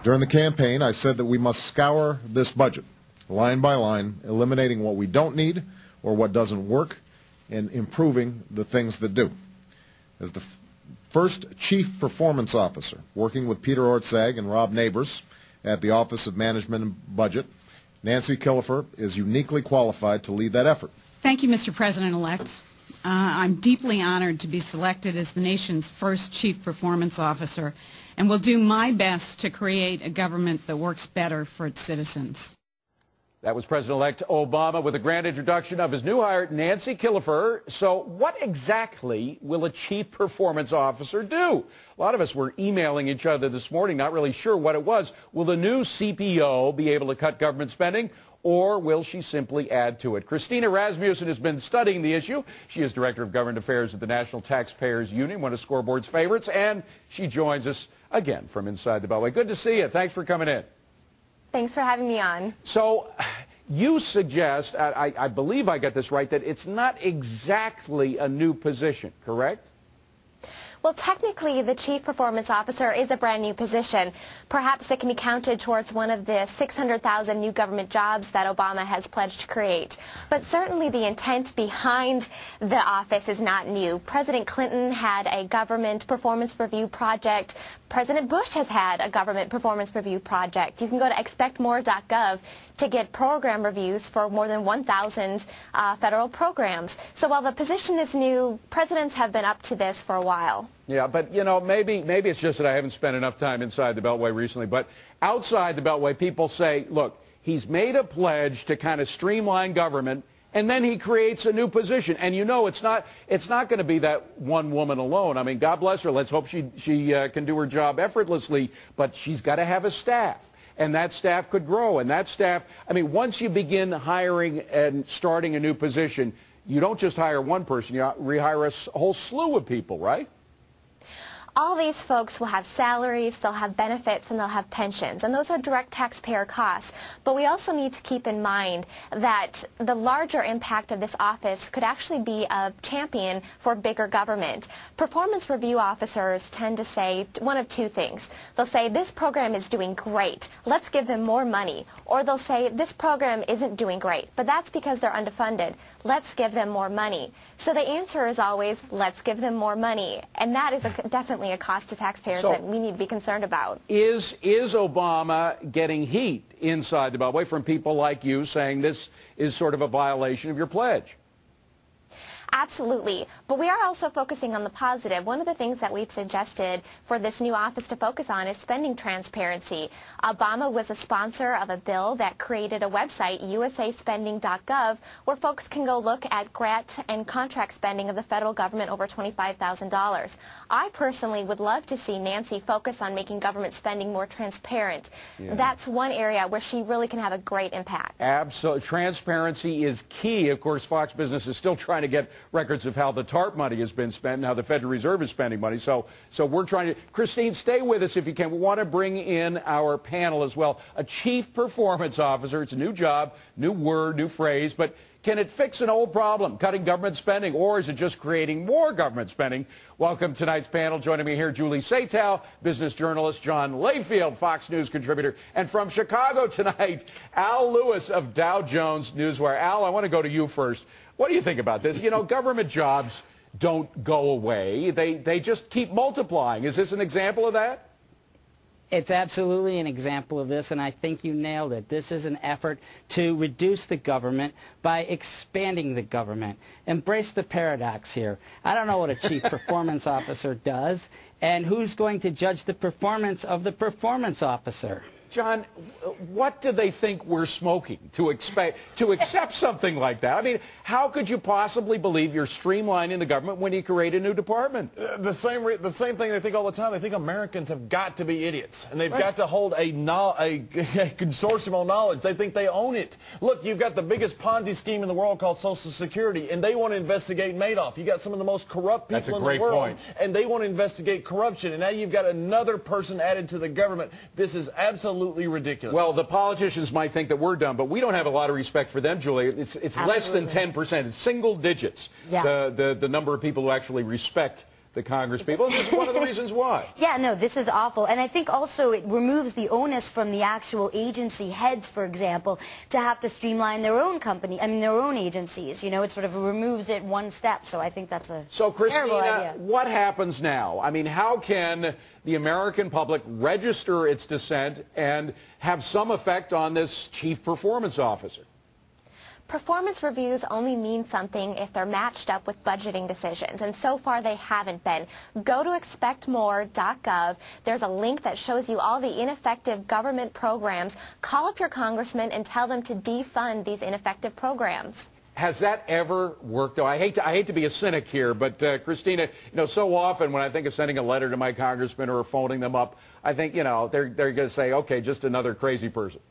During the campaign, I said that we must scour this budget, line by line, eliminating what we don't need or what doesn't work, and improving the things that do. As the first Chief Performance Officer, working with Peter Ortzag and Rob Neighbors at the Office of Management and Budget, Nancy Killefer is uniquely qualified to lead that effort. Thank you, Mr. President-elect. I'm deeply honored to be selected as the nation's first Chief Performance Officer and will do my best to create a government that works better for its citizens. That was President-elect Obama with a grand introduction of his new hire, Nancy Killefer. So what exactly will a Chief Performance Officer do? A lot of us were emailing each other this morning, not really sure what it was. Will the new CPO be able to cut government spending, or will she simply add to it? Kristina Rasmussen has been studying the issue. She is Director of Government Affairs at the National Taxpayers Union, one of Scoreboard's favorites, and she joins us again from inside the Beltway. Good to see you. Thanks for coming in. Thanks for having me on. So you suggest, I believe I got this right, that it's not exactly a new position, correct? Well, technically, the Chief Performance Officer is a brand new position. Perhaps it can be counted towards one of the 600,000 new government jobs that Obama has pledged to create. But certainly the intent behind the office is not new. President Clinton had a government performance review project. President Bush has had a government performance review project. You can go to expectmore.gov to get program reviews for more than 1,000 federal programs. So while the position is new, presidents have been up to this for a while. Yeah, but, you know, maybe it's just that I haven't spent enough time inside the Beltway recently. But outside the Beltway, people say, look, he's made a pledge to kind of streamline government, and then he creates a new position. And, you know, it's not going to be that one woman alone. I mean, God bless her. Let's hope she can do her job effortlessly. But she's got to have a staff. And that staff could grow. And that staff, I mean, once you begin hiring and starting a new position, you don't just hire one person. You rehire a whole slew of people, right? All these folks will have salaries, they'll have benefits, and they'll have pensions, and those are direct taxpayer costs. But we also need to keep in mind that the larger impact of this office could actually be a champion for bigger government. Performance review officers tend to say one of two things. They'll say, this program is doing great, let's give them more money. Or they'll say, this program isn't doing great, but that's because they're underfunded. Let's give them more money. So the answer is always, let's give them more money. And that is definitely a cost to taxpayers that we need to be concerned about. Is Obama getting heat inside the Beltway from people like you saying this is sort of a violation of your pledge? Absolutely. But we are also focusing on the positive. One of the things that we've suggested for this new office to focus on is spending transparency. Obama was a sponsor of a bill that created a website, usaspending.gov, where folks can go look at grant and contract spending of the federal government over $25,000. I personally would love to see Nancy focus on making government spending more transparent. Yeah. That's one area where she really can have a great impact. Absolutely. Transparency is key. Of course, Fox Business is still trying to get records of how the TARP money has been spent and how the Federal Reserve is spending money. So we're trying to... Christine, stay with us if you can. We want to bring in our panel as well. A Chief Performance Officer. It's a new job, new word, new phrase, but can it fix an old problem, cutting government spending, or is it just creating more government spending? Welcome to tonight's panel. Joining me here, Julie Satow, business journalist, John Layfield, Fox News contributor, and from Chicago tonight, Al Lewis of Dow Jones Newswire. Al, I want to go to you first. What do you think about this? You know, government jobs don't go away. They just keep multiplying. Is this an example of that? It's absolutely an example of this, and I think you nailed it. This is an effort to reduce the government by expanding the government. Embrace the paradox here. I don't know what a Chief Performance Officer does, and who's going to judge the performance of the performance officer? John, what do they think we're smoking to accept something like that? I mean, how could you possibly believe you're streamlining the government when you create a new department? The same thing they think all the time. They think Americans have got to be idiots, and they've got to hold a consortium on knowledge. They think they own it. Look, you've got the biggest Ponzi scheme in the world called Social Security, and they want to investigate Madoff. You've got some of the most corrupt people in the world, and they want to investigate corruption. And now you've got another person added to the government. This is absolutely ridiculous. Well, the politicians might think that we're dumb, but we don't have a lot of respect for them, Julie. It's less than 10%. It's single digits, the number of people who actually respect the Congress people. This is one of the reasons why. Yeah, no, this is awful. And I think also it removes the onus from the actual agency heads, for example, to have to streamline their own their own agencies. You know, it sort of removes it one step. So I think that's a terrible idea. Kristina, what happens now? I mean, how can the American public register its dissent and have some effect on this chief performance officer? Performance reviews only mean something if they're matched up with budgeting decisions, and so far they haven't been. Go to expectmore.gov. There's a link that shows you all the ineffective government programs. Call up your congressman and tell them to defund these ineffective programs. Has that ever worked, though? I hate to be a cynic here, but Kristina, so often when I think of sending a letter to my congressman or phoning them up, I think, they're going to say, okay, just another crazy person.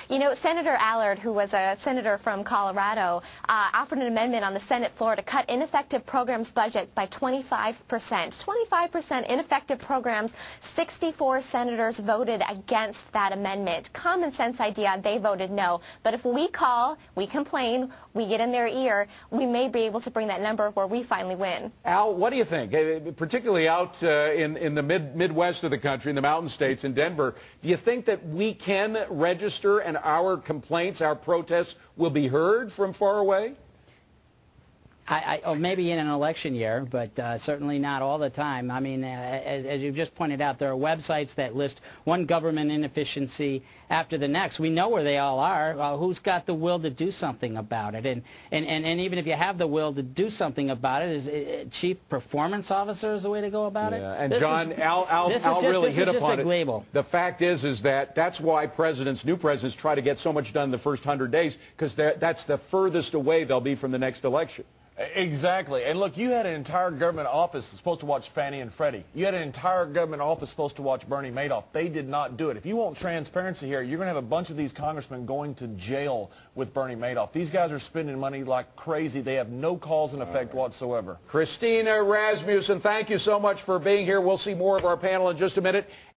You know, Senator Allard, who was a senator from Colorado, offered an amendment on the Senate floor to cut ineffective programs budgets by 25%. 25% ineffective programs. 64 senators voted against that amendment. Common sense idea, they voted no. But if we call, we complain, we get in their ear, we may be able to bring that number where we finally win. Al, what do you think? Particularly out in the Midwest of the country, in the mountain states, in Denver, do you think that we can register and our complaints, our protests will be heard from far away? Maybe in an election year, but certainly not all the time. I mean, as you've just pointed out, there are websites that list one government inefficiency after the next. We know where they all are. Who's got the will to do something about it? And even if you have the will to do something about it, is chief performance officer is the way to go about it? And John, Al really hit upon it. Label. The fact is that that's why new presidents try to get so much done in the first 100 days, because that's the furthest away they'll be from the next election. Exactly. And look, you had an entire government office supposed to watch Fannie and Freddie. You had an entire government office supposed to watch Bernie Madoff. They did not do it. If you want transparency here, you're going to have a bunch of these congressmen going to jail with Bernie Madoff. These guys are spending money like crazy. They have no cause and effect whatsoever. Kristina Rasmussen, thank you so much for being here. We'll see more of our panel in just a minute.